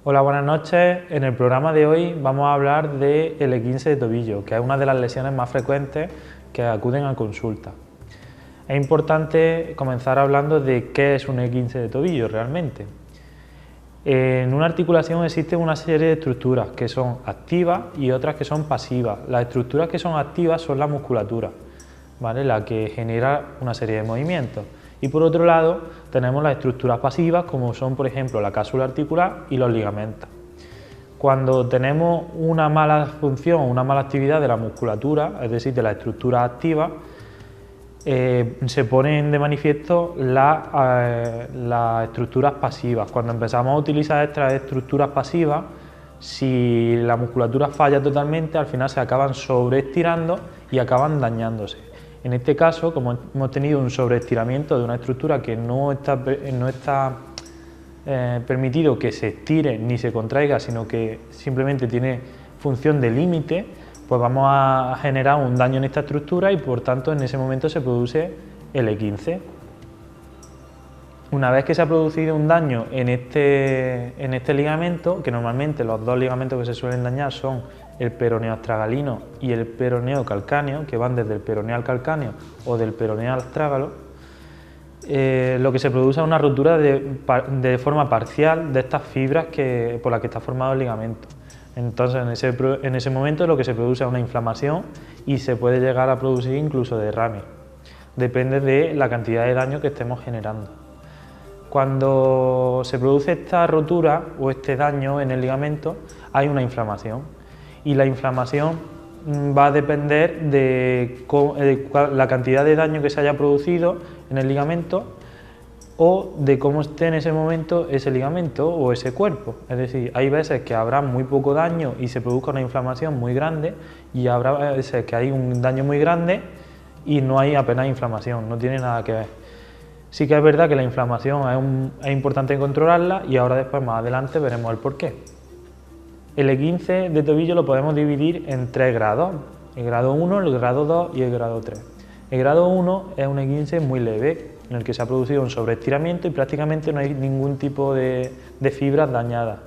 Hola, buenas noches. En el programa de hoy vamos a hablar del esguince de tobillo, que es una de las lesiones más frecuentes que acuden a consulta. Es importante comenzar hablando de qué es un esguince de tobillo realmente. En una articulación existen una serie de estructuras que son activas y otras que son pasivas. Las estructuras que son activas son la musculatura, ¿vale?, la que genera una serie de movimientos. Y por otro lado tenemos las estructuras pasivas, como son por ejemplo la cápsula articular y los ligamentos. Cuando tenemos una mala función, una mala actividad de la musculatura, es decir, de la estructura activa, se ponen de manifiesto las estructuras pasivas. Cuando empezamos a utilizar estas estructuras pasivas, si la musculatura falla totalmente, al final se acaban sobreestirando y acaban dañándose. En este caso, como hemos tenido un sobreestiramiento de una estructura que no está permitido que se estire ni se contraiga, sino que simplemente tiene función de límite, pues vamos a generar un daño en esta estructura y por tanto en ese momento se produce el esguince. Una vez que se ha producido un daño en este ligamento, que normalmente los dos ligamentos que se suelen dañar son el peroneo astragalino y el peroneo calcáneo, que van desde el peroneo al calcáneo o del peroneo al astrágalo, lo que se produce es una rotura de forma parcial de estas fibras por las que está formado el ligamento. Entonces en ese momento lo que se produce es una inflamación y se puede llegar a producir incluso derrame. Depende de la cantidad de daño que estemos generando. Cuando se produce esta rotura o este daño en el ligamento, hay una inflamación y la inflamación va a depender de la cantidad de daño que se haya producido en el ligamento o de cómo esté en ese momento ese ligamento o ese cuerpo. Es decir, hay veces que habrá muy poco daño y se produzca una inflamación muy grande, y habrá veces que hay un daño muy grande y no hay apenas inflamación, no tiene nada que ver. Sí que es verdad que la inflamación es importante controlarla, y ahora después más adelante veremos el porqué. El esguince de tobillo lo podemos dividir en 3 grados, el grado 1, el grado 2 y el grado 3. El grado 1 es un esguince muy leve, en el que se ha producido un sobreestiramiento y prácticamente no hay ningún tipo de fibras dañadas.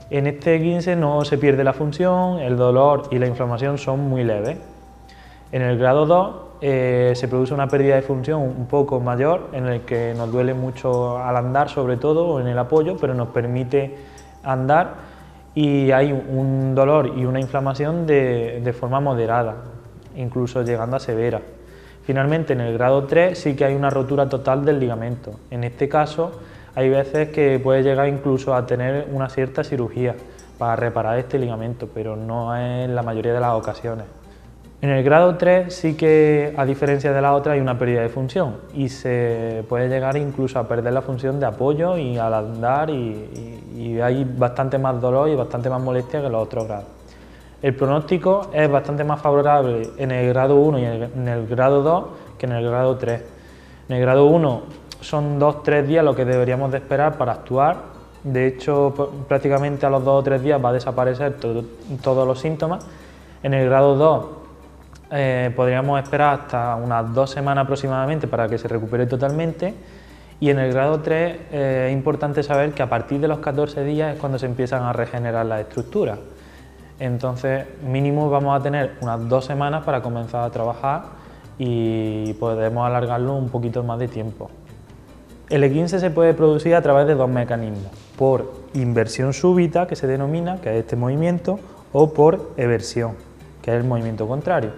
En este esguince no se pierde la función, el dolor y la inflamación son muy leves. En el grado 2 se produce una pérdida de función un poco mayor, en el que nos duele mucho al andar, sobre todo, o en el apoyo, pero nos permite andar, y hay un dolor y una inflamación de forma moderada, incluso llegando a severa. Finalmente, en el grado 3 sí que hay una rotura total del ligamento. En este caso hay veces que puede llegar incluso a tener una cierta cirugía para reparar este ligamento, pero no es la mayoría de las ocasiones. En el grado 3 sí que, a diferencia de la otra, hay una pérdida de función y se puede llegar incluso a perder la función de apoyo y al andar, y hay bastante más dolor y bastante más molestia que los otros grados. El pronóstico es bastante más favorable en el grado 1 y en el grado 2 que en el grado 3. En el grado 1 son 2-3 días lo que deberíamos de esperar para actuar. De hecho, prácticamente a los 2 o 3 días va a desaparecer todos los síntomas. En el grado 2 podríamos esperar hasta unas 2 semanas aproximadamente para que se recupere totalmente, y en el grado 3 es importante saber que a partir de los 14 días es cuando se empiezan a regenerar las estructuras. Entonces mínimo vamos a tener unas 2 semanas para comenzar a trabajar y podemos alargarlo un poquito más de tiempo. El esguince se puede producir a través de 2 mecanismos: por inversión súbita, que se denomina, que es este movimiento, o por eversión, que es el movimiento contrario.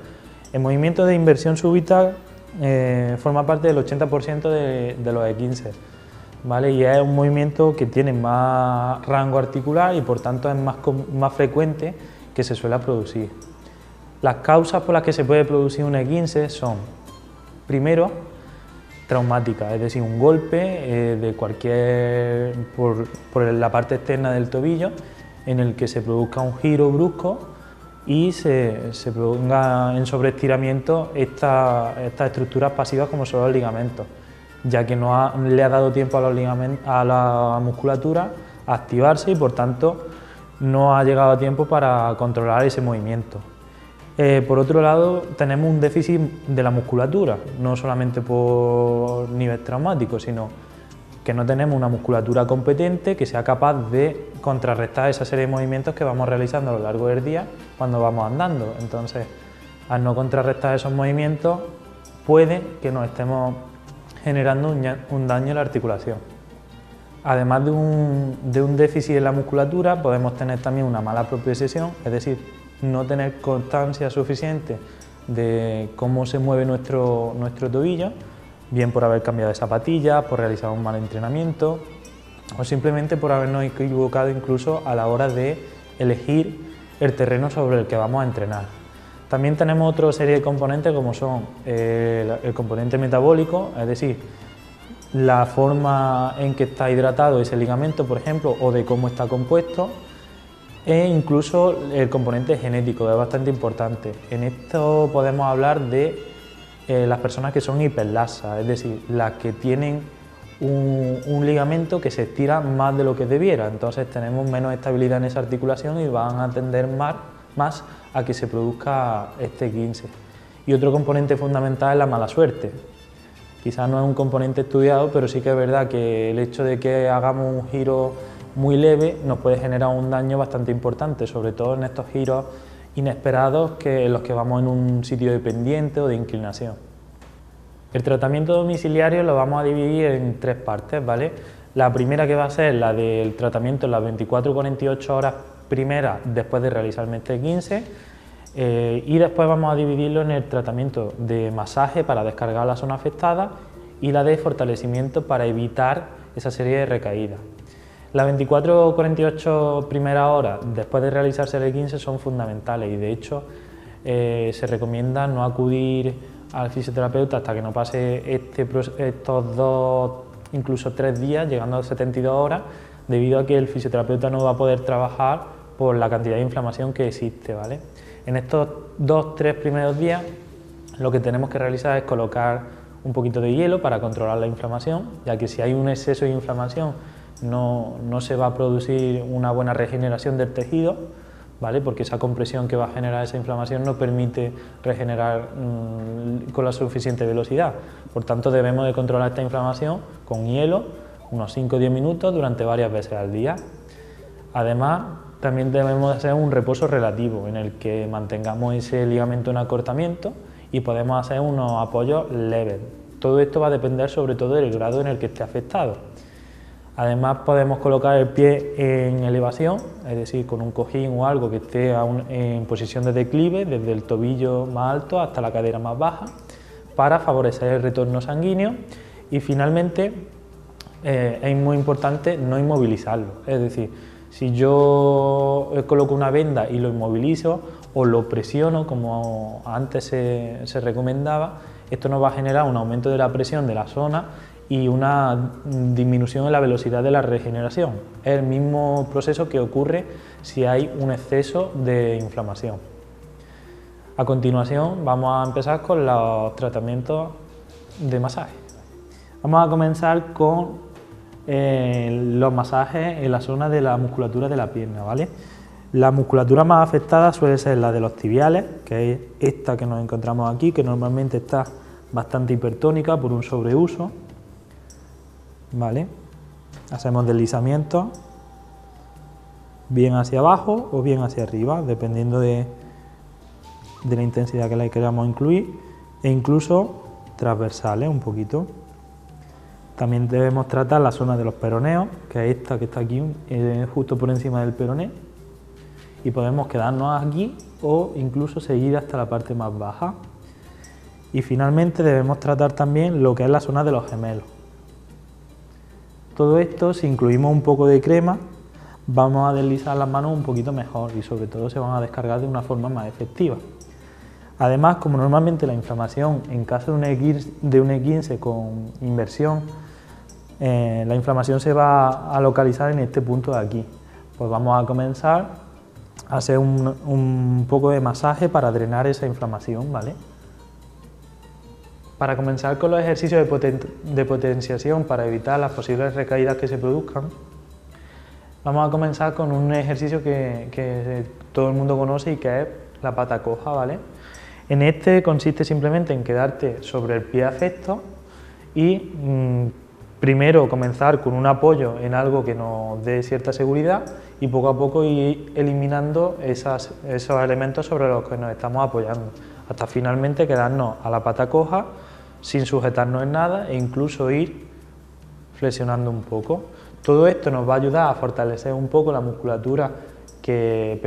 El movimiento de inversión súbita forma parte del 80% de los esguinces, ¿vale? Y es un movimiento que tiene más rango articular y por tanto es más frecuente que se suele producir. Las causas por las que se puede producir un esguince son, primero, traumáticas, es decir, un golpe por la parte externa del tobillo, en el que se produzca un giro brusco y se ponga en sobreestiramiento estas estructuras pasivas como son los ligamentos, ya que no le ha dado tiempo a la musculatura a activarse y por tanto no ha llegado a tiempo para controlar ese movimiento. Por otro lado, tenemos un déficit de la musculatura, no solamente por nivel traumático, sino que no tenemos una musculatura competente que sea capaz de contrarrestar esa serie de movimientos que vamos realizando a lo largo del día cuando vamos andando. Entonces, al no contrarrestar esos movimientos, puede que nos estemos generando un daño en la articulación. Además de un déficit en la musculatura, podemos tener también una mala propiocepción, es decir, no tener constancia suficiente de cómo se mueve nuestro tobillo, bien por haber cambiado de zapatillas, por realizar un mal entrenamiento o simplemente por habernos equivocado incluso a la hora de elegir el terreno sobre el que vamos a entrenar. También tenemos otra serie de componentes como son el componente metabólico, es decir, la forma en que está hidratado ese ligamento, por ejemplo, o de cómo está compuesto, e incluso el componente genético, que es bastante importante. En esto podemos hablar de las personas que son hiperlaxas, es decir, las que tienen un ligamento que se estira más de lo que debiera, entonces tenemos menos estabilidad en esa articulación y van a tender más a que se produzca este esguince. Y otro componente fundamental es la mala suerte. Quizás no es un componente estudiado, pero sí que es verdad que el hecho de que hagamos un giro muy leve nos puede generar un daño bastante importante, sobre todo en estos giros inesperados en los que vamos en un sitio de pendiente o de inclinación. El tratamiento domiciliario lo vamos a dividir en tres partes, ¿vale? La primera, que va a ser la del tratamiento en las 24-48 horas primeras después de realizarme este esguince, y después vamos a dividirlo en el tratamiento de masaje para descargar la zona afectada y la de fortalecimiento para evitar esa serie de recaídas. Las 24 o 48 primeras horas después de realizarse el esguince son fundamentales y de hecho se recomienda no acudir al fisioterapeuta hasta que no pase estos 2, incluso 3 días, llegando a 72 horas, debido a que el fisioterapeuta no va a poder trabajar por la cantidad de inflamación que existe, ¿vale? En estos 2-3 primeros días lo que tenemos que realizar es colocar un poquito de hielo para controlar la inflamación, ya que si hay un exceso de inflamación no se va a producir una buena regeneración del tejido, ¿vale? Porque esa compresión que va a generar esa inflamación no permite regenerar con la suficiente velocidad. Por tanto, debemos de controlar esta inflamación con hielo, unos 5 o 10 minutos durante varias veces al día. Además, también debemos hacer un reposo relativo en el que mantengamos ese ligamento en acortamiento y podemos hacer unos apoyos leves. Todo esto va a depender sobre todo del grado en el que esté afectado. Además, podemos colocar el pie en elevación, es decir, con un cojín o algo que esté en posición de declive, desde el tobillo más alto hasta la cadera más baja, para favorecer el retorno sanguíneo. Y finalmente, es muy importante no inmovilizarlo, es decir, si yo coloco una venda y lo inmovilizo o lo presiono, como antes se recomendaba, esto nos va a generar un aumento de la presión de la zona y una disminución en la velocidad de la regeneración. Es el mismo proceso que ocurre si hay un exceso de inflamación. A continuación vamos a empezar con los tratamientos de masaje. Vamos a comenzar con los masajes en la zona de la musculatura de la pierna, ¿vale? La musculatura más afectada suele ser la de los tibiales, que es esta que nos encontramos aquí, que normalmente está bastante hipertónica por un sobreuso, ¿vale? Hacemos deslizamientos bien hacia abajo o bien hacia arriba, dependiendo de la intensidad que le queramos incluir, e incluso transversales un poquito. También debemos tratar la zona de los peroneos, que es esta que está aquí, justo por encima del peroné, y podemos quedarnos aquí o incluso seguir hasta la parte más baja. Y finalmente debemos tratar también lo que es la zona de los gemelos. Todo esto, si incluimos un poco de crema, vamos a deslizar las manos un poquito mejor y sobre todo se van a descargar de una forma más efectiva. Además, como normalmente la inflamación en caso de un esguince con inversión, la inflamación se va a localizar en este punto de aquí. Pues vamos a comenzar a hacer un poco de masaje para drenar esa inflamación, ¿vale? Para comenzar con los ejercicios de potenciación para evitar las posibles recaídas que se produzcan, vamos a comenzar con un ejercicio que todo el mundo conoce y que es la pata coja, ¿vale? En este consiste simplemente en quedarte sobre el pie afecto y primero comenzar con un apoyo en algo que nos dé cierta seguridad y poco a poco ir eliminando esos elementos sobre los que nos estamos apoyando, hasta finalmente quedarnos a la pata coja sin sujetarnos en nada e incluso ir flexionando un poco. Todo esto nos va a ayudar a fortalecer un poco la musculatura que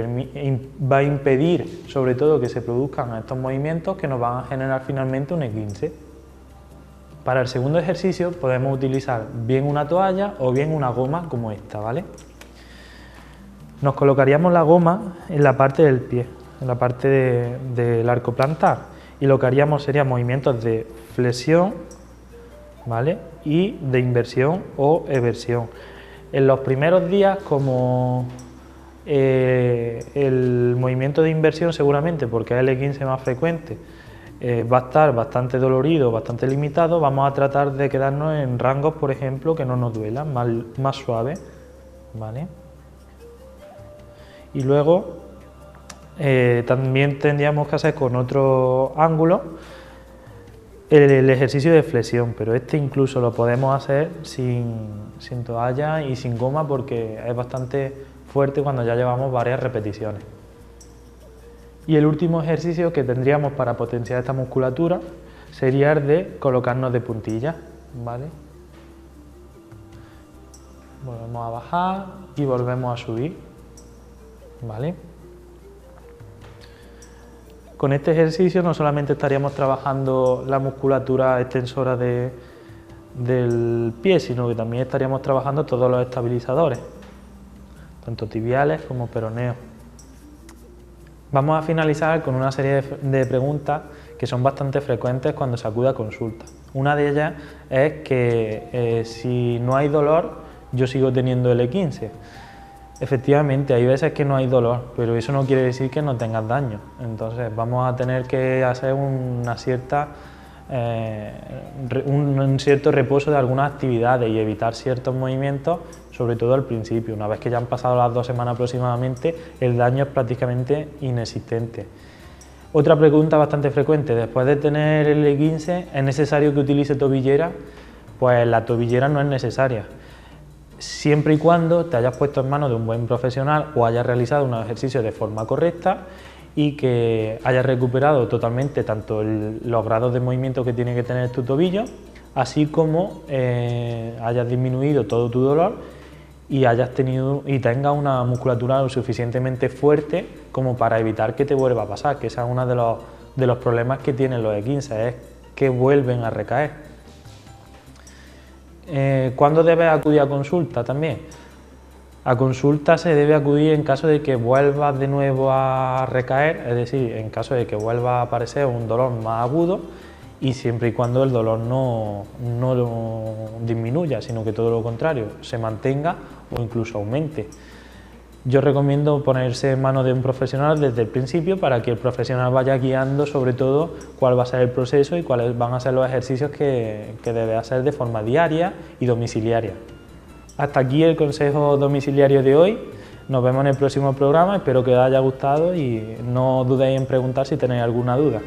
va a impedir sobre todo que se produzcan estos movimientos que nos van a generar finalmente un esguince. Para el segundo ejercicio podemos utilizar bien una toalla o bien una goma como esta, ¿vale? Nos colocaríamos la goma en la parte del pie, en la parte del arco plantar, y lo que haríamos serían movimientos de flexión, ¿vale? Y de inversión o eversión. En los primeros días, como el movimiento de inversión seguramente, porque es el esguince más frecuente, va a estar bastante dolorido, bastante limitado, vamos a tratar de quedarnos en rangos, por ejemplo, que no nos duelan, más suaves, ¿vale? Y luego también tendríamos que hacer con otro ángulo el ejercicio de flexión, pero este incluso lo podemos hacer sin toalla y sin goma porque es bastante fuerte cuando ya llevamos varias repeticiones. Y el último ejercicio que tendríamos para potenciar esta musculatura sería el de colocarnos de puntillas, ¿vale? Volvemos a bajar y volvemos a subir, ¿vale? Con este ejercicio no solamente estaríamos trabajando la musculatura extensora del pie, sino que también estaríamos trabajando todos los estabilizadores, tanto tibiales como peroneos. Vamos a finalizar con una serie de preguntas que son bastante frecuentes cuando se acude a consulta. Una de ellas es que si no hay dolor, yo sigo teniendo el E15. Efectivamente, hay veces que no hay dolor, pero eso no quiere decir que no tengas daño. Entonces vamos a tener que hacer un cierto reposo de algunas actividades y evitar ciertos movimientos, sobre todo al principio. Una vez que ya han pasado las 2 semanas aproximadamente, el daño es prácticamente inexistente. Otra pregunta bastante frecuente: después de tener el E15, ¿es necesario que utilice tobillera? Pues la tobillera no es necesaria, siempre y cuando te hayas puesto en manos de un buen profesional o hayas realizado unos ejercicios de forma correcta y que hayas recuperado totalmente tanto los grados de movimiento que tiene que tener tu tobillo, así como hayas disminuido todo tu dolor y tengas una musculatura lo suficientemente fuerte como para evitar que te vuelva a pasar, que ese es uno de los problemas que tienen los E15, es que vuelven a recaer. ¿Cuándo debes acudir a consulta también? A consulta se debe acudir en caso de que vuelvas de nuevo a recaer, es decir, en caso de que vuelva a aparecer un dolor más agudo y siempre y cuando el dolor no disminuya, sino que todo lo contrario, se mantenga o incluso aumente. Yo recomiendo ponerse en manos de un profesional desde el principio para que el profesional vaya guiando sobre todo cuál va a ser el proceso y cuáles van a ser los ejercicios que debe hacer de forma diaria y domiciliaria. Hasta aquí el consejo domiciliario de hoy. Nos vemos en el próximo programa, espero que os haya gustado y no dudéis en preguntar si tenéis alguna duda.